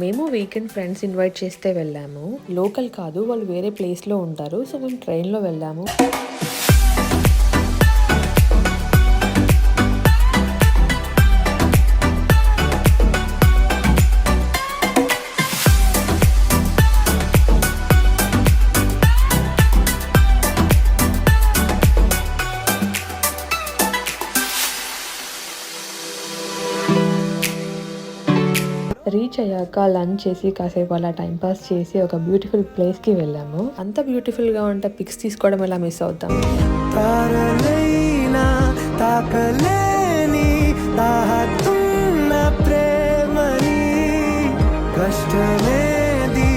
మేము weekend friends invite చేస్తే వెళ్ళాము. లోకల్ కాదు, వాళ్ళు వేరే ప్లేస్లో ఉంటారు. సో మేము ట్రైన్లో వెళ్ళాము. రీచ్ అయ్యాక లంచ్ చేసి కాసేపు అలా టైంపాస్ చేసి ఒక బ్యూటిఫుల్ ప్లేస్కి వెళ్ళాము. అంత బ్యూటిఫుల్గా ఉంటే పిక్స్ తీసుకోవడం ఎలా మిస్ అవుతాం. కష్టమేది